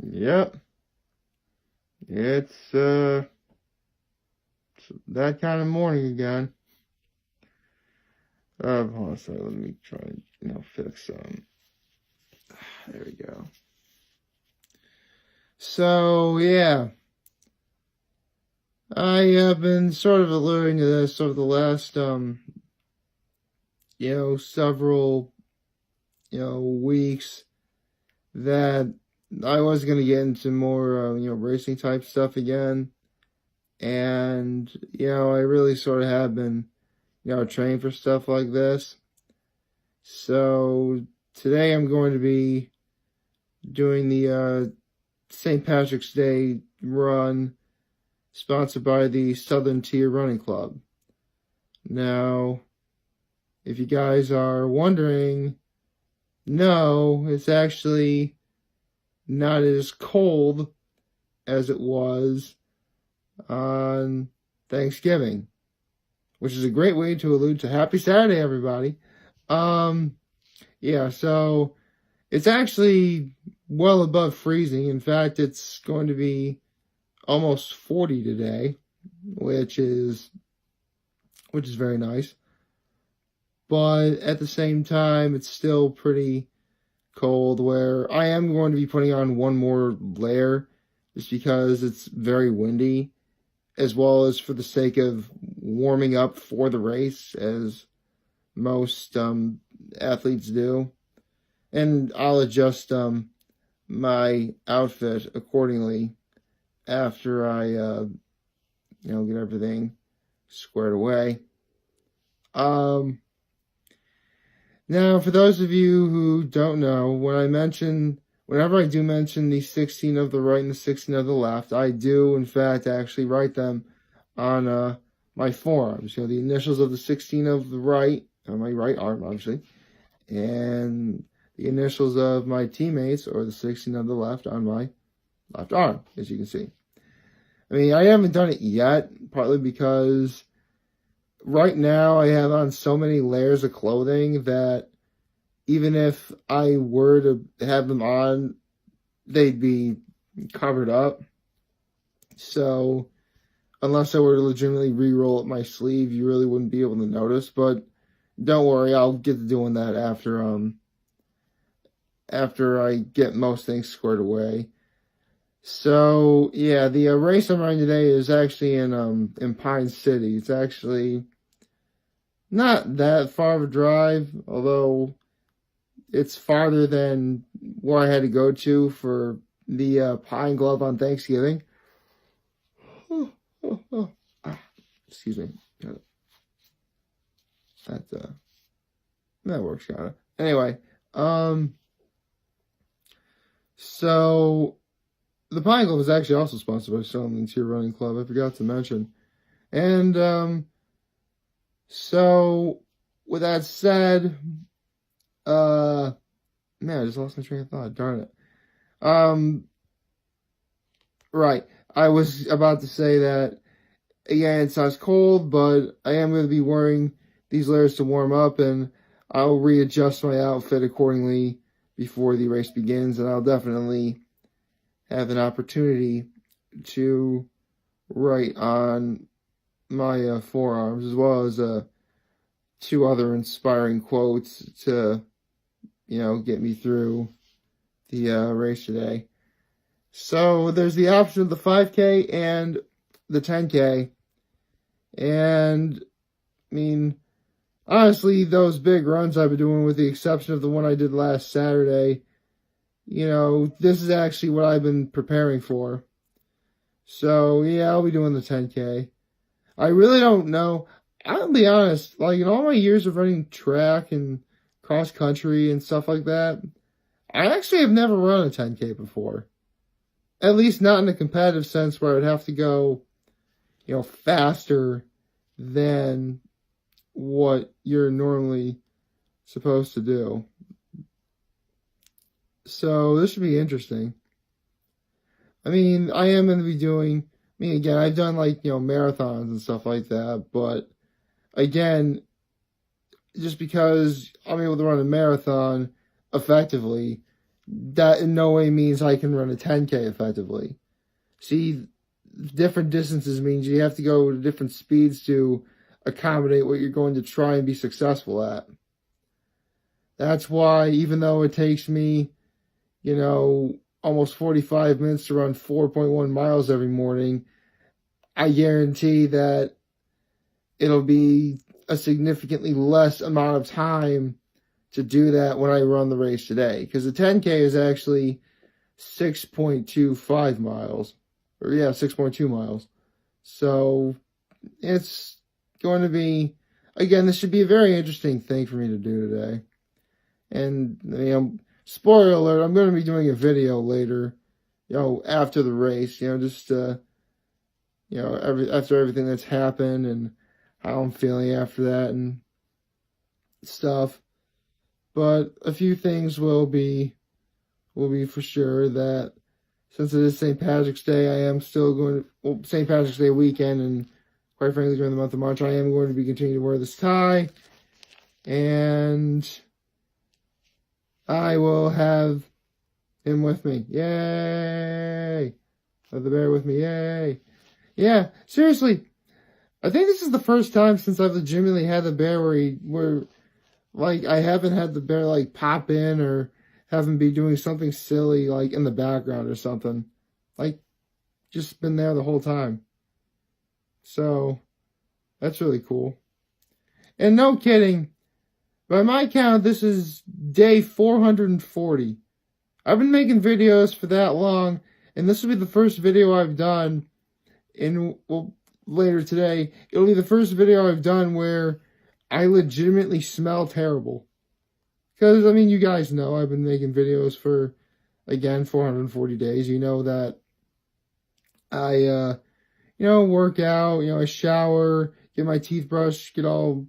Yep. It's that kind of morning again. Hold on a second. Let me try and, fix some. There we go. So, yeah. I have been sort of alluding to this over the last, several, weeks that I was going to get into more, racing type stuff again. And, I really sort of have been, trained for stuff like this. So today I'm going to be doing the St. Patrick's Day run sponsored by the Southern Tier Running Club. Now, if you guys are wondering, no, it's actually not as cold as it was on Thanksgiving, which is a great way to allude to Happy Saturday, everybody. Yeah, so it's actually well above freezing. In fact, it's going to be almost 40 today, which is very nice. But at the same time, it's still pretty cold, where I am going to be putting on one more layer just because it's very windy, as well as for the sake of warming up for the race, as most athletes do. And I'll adjust my outfit accordingly after I get everything squared away. Now, for those of you who don't know, whenever I do mention the 16 of the right and the 16 of the left, I do, in fact, actually write them on my forearms. The initials of the 16 of the right, on my right arm, obviously, and the initials of my teammates, or the 16 of the left, on my left arm, as you can see. I mean, I haven't done it yet, partly because right now I have on so many layers of clothing that even if I were to have them on, they'd be covered up. So unless I were to legitimately re-roll up my sleeve, you really wouldn't be able to notice. But don't worry, I'll get to doing that after I get most things squared away. So yeah, the race I'm running today is actually in Pine City. It's actually not that far of a drive, although it's farther than where I had to go to for the Pine Glove on Thanksgiving. Excuse me. That works kind of. Anyway, so the Pine Glove is actually also sponsored by Southern Tier Running Club. I forgot to mention. And so with that said, man, I just lost my train of thought. Darn it. Right. I was about to say that, again, it sounds cold, but I am going to be wearing these layers to warm up, and I'll readjust my outfit accordingly before the race begins, and I'll definitely have an opportunity to write on my forearms, as well as 2 other inspiring quotes to, get me through the race today. So there's the option of the 5K and the 10K. And, I mean, honestly, those big runs I've been doing, with the exception of the one I did last Saturday, this is actually what I've been preparing for. So, yeah, I'll be doing the 10K. I really don't know. I'll be honest, like, in all my years of running track and cross country and stuff like that, I actually have never run a 10K before. At least not in a competitive sense, where I would have to go, faster than what you're normally supposed to do. So this should be interesting. I mean, I am going to be doing, again, I've done marathons and stuff like that, but again, just because I'm able to run a marathon effectively that in no way means I can run a 10K effectively. See, different distances means you have to go to different speeds to accommodate what you're going to try and be successful at. That's why, even though it takes me, almost 45 minutes to run 4.1 miles every morning, I guarantee that it'll be a significantly less amount of time to do that when I run the race today. Because the 10K is actually 6.25 miles. Or 6.2 miles. So it's going to be, again, this should be a very interesting thing for me to do today. And, spoiler alert, I'm going to be doing a video later, after the race, just, after everything that's happened and how I'm feeling after that and stuff. But a few things will be for sure that since it is St. Patrick's Day, I am still going to, St. Patrick's Day weekend, and quite frankly, during the month of March, I am going to be continuing to wear this tie. And I will have him with me. Yay! Have the bear with me. Yay! Yeah, seriously. I think this is the first time since I've legitimately had the bear where I haven't had the bear, pop in or have him be doing something silly, in the background or something. Just been there the whole time. So, that's really cool. And no kidding, by my count, this is day 440. I've been making videos for that long, and this will be the first video I've done later today. It'll be the first video I've done where I legitimately smell terrible. Because, you guys know I've been making videos for, again, 440 days. You know that I, work out, I shower, get my teeth brushed, get all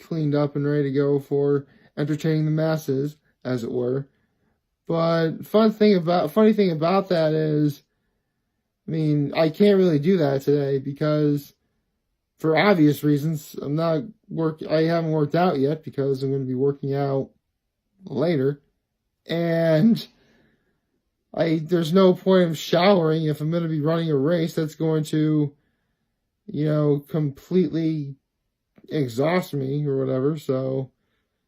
cleaned up and ready to go for entertaining the masses, as it were. But funny thing about that is, I can't really do that today because, for obvious reasons, I haven't worked out yet because I'm going to be working out later, and there's no point of showering if I'm going to be running a race that's going to, completely exhaust me or whatever, so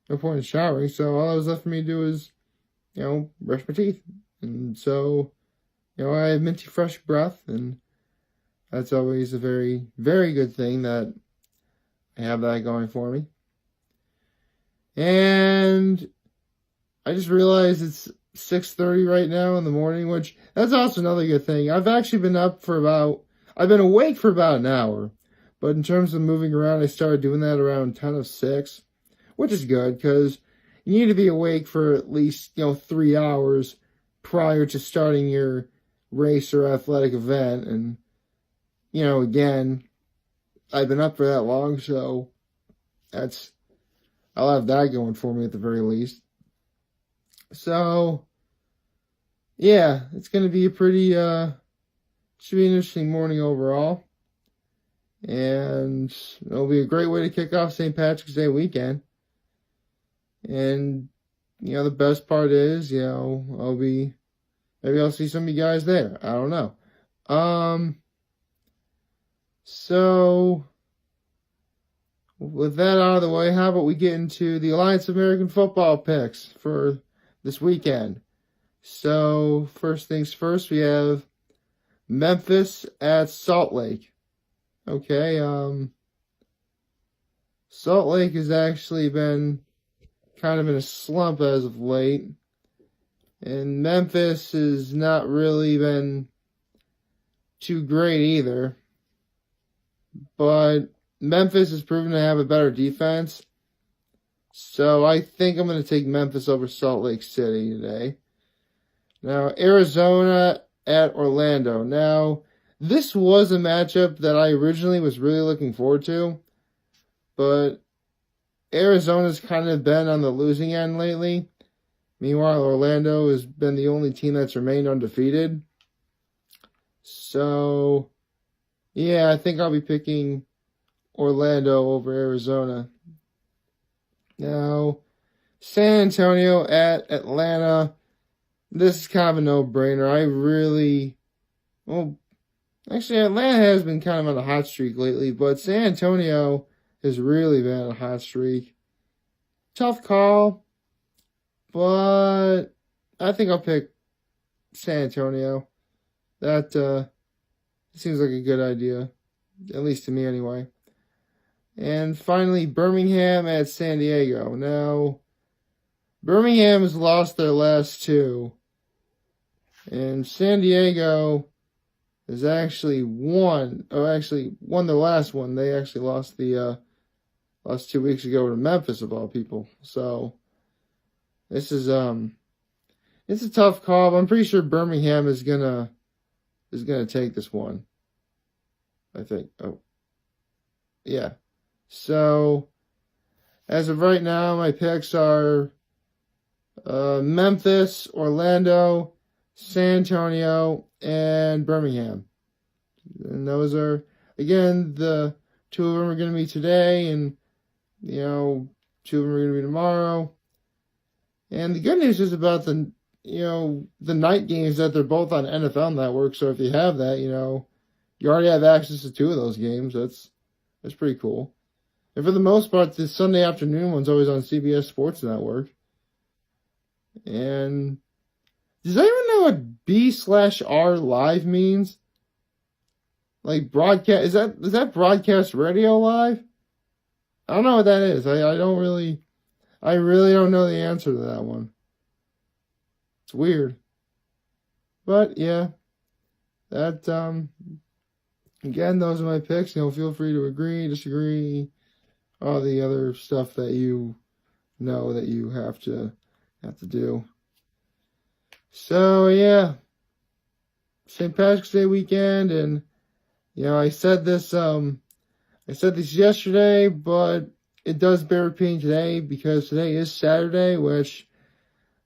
no point in showering. So all that was left for me to do is, brush my teeth. And so, I have minty fresh breath, and that's always a very, very good thing that I have that going for me. And I just realized it's 6:30 right now in the morning, which that's also another good thing. I've actually been awake for about an hour, but in terms of moving around, I started doing that around 10:06, which is good because you need to be awake for at least, 3 hours prior to starting your race or athletic event. And, again, I've been up for that long, so I'll have that going for me at the very least. So, yeah, it's going to be should be an interesting morning overall. And it'll be a great way to kick off St. Patrick's Day weekend. And, the best part is, maybe I'll see some of you guys there. I don't know. So, with that out of the way, how about we get into the Alliance of American Football picks for this weekend? So, first things first, we have Memphis at Salt Lake. Okay, Salt Lake has actually been kind of in a slump as of late. And Memphis has not really been too great either. But Memphis has proven to have a better defense. So I think I'm going to take Memphis over Salt Lake City today. Now, Arizona at Orlando. Now, this was a matchup that I originally was really looking forward to. But Arizona's kind of been on the losing end lately. Meanwhile, Orlando has been the only team that's remained undefeated. So, yeah, I think I'll be picking Orlando over Arizona. Now, San Antonio at Atlanta. this is kind of a no-brainer. Well, actually, Atlanta has been kind of on a hot streak lately, but San Antonio has really been on a hot streak. Tough call, but I think I'll pick San Antonio. That seems like a good idea, at least to me anyway. And finally, Birmingham at San Diego. Now, Birmingham has lost their last two, and San Diego has actually won their last one. They actually lost the lost 2 weeks ago to Memphis, of all people. So this is it's a tough call, but I'm pretty sure Birmingham is gonna take this one. I think. Oh, yeah. So as of right now, my picks are Memphis, Orlando, San Antonio, and Birmingham. And those are, again, the two of them are going to be today, and, you know, two of them are going to be tomorrow. And the good news is about the night games that they're both on NFL Network. So if you have that, you already have access to two of those games. That's pretty cool. And for the most part, the Sunday afternoon one's always on CBS Sports Network. And does anyone know what B/R live means? Like broadcast, is that broadcast radio live? I don't know what that is. I really don't know the answer to that one. It's weird. But yeah, that again, those are my picks. Feel free to agree, disagree, all the other stuff that you know that you have to do. So yeah, St. Patrick's Day weekend, and I said this yesterday, but it does bear repeating today because today is Saturday, which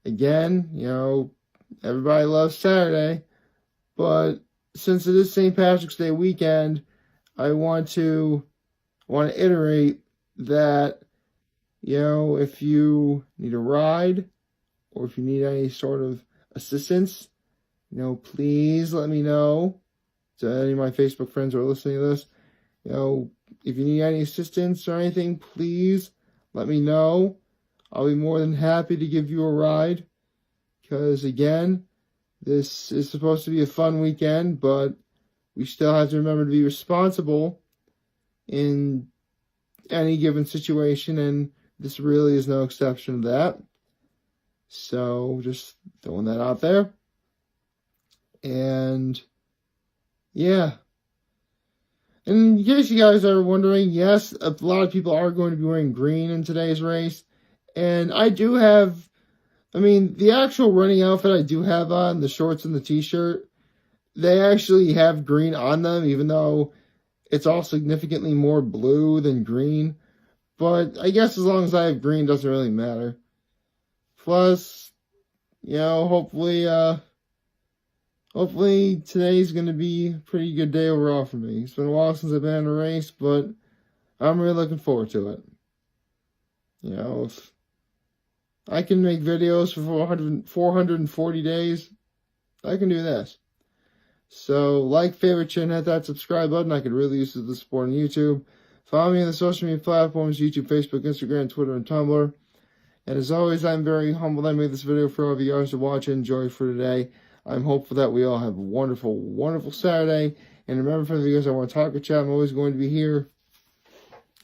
again, everybody loves Saturday, but since it is St. Patrick's Day weekend, I want to iterate that, if you need a ride or if you need any sort of assistance, please let me know. To any of my Facebook friends who are listening to this, if you need any assistance or anything, please let me know. I'll be more than happy to give you a ride. Because again, this is supposed to be a fun weekend, but we still have to remember to be responsible in any given situation, and this really is no exception to that. So just throwing that out there. And yeah. And in case you guys are wondering, yes, a lot of people are going to be wearing green in today's race. And I do have, the actual running outfit I do have on, the shorts and the t-shirt, they actually have green on them, even though it's all significantly more blue than green. But I guess as long as I have green, it doesn't really matter. Plus, hopefully today's going to be a pretty good day overall for me. It's been a while since I've been in a race, but I'm really looking forward to it. If I can make videos for 440 days, I can do this. So, like, favorite, share, and hit that subscribe button. I could really use the support on YouTube. Follow me on the social media platforms, YouTube, Facebook, Instagram, Twitter, and Tumblr. And as always, I'm very humbled I made this video for all of you guys to watch and enjoy for today. I'm hopeful that we all have a wonderful, wonderful Saturday. And remember, for the videos I want to talk or chat, I'm always going to be here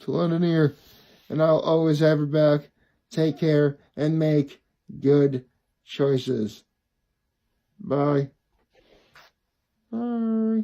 to lend an ear. And I'll always have your back. Take care and make good choices. Bye. Bye.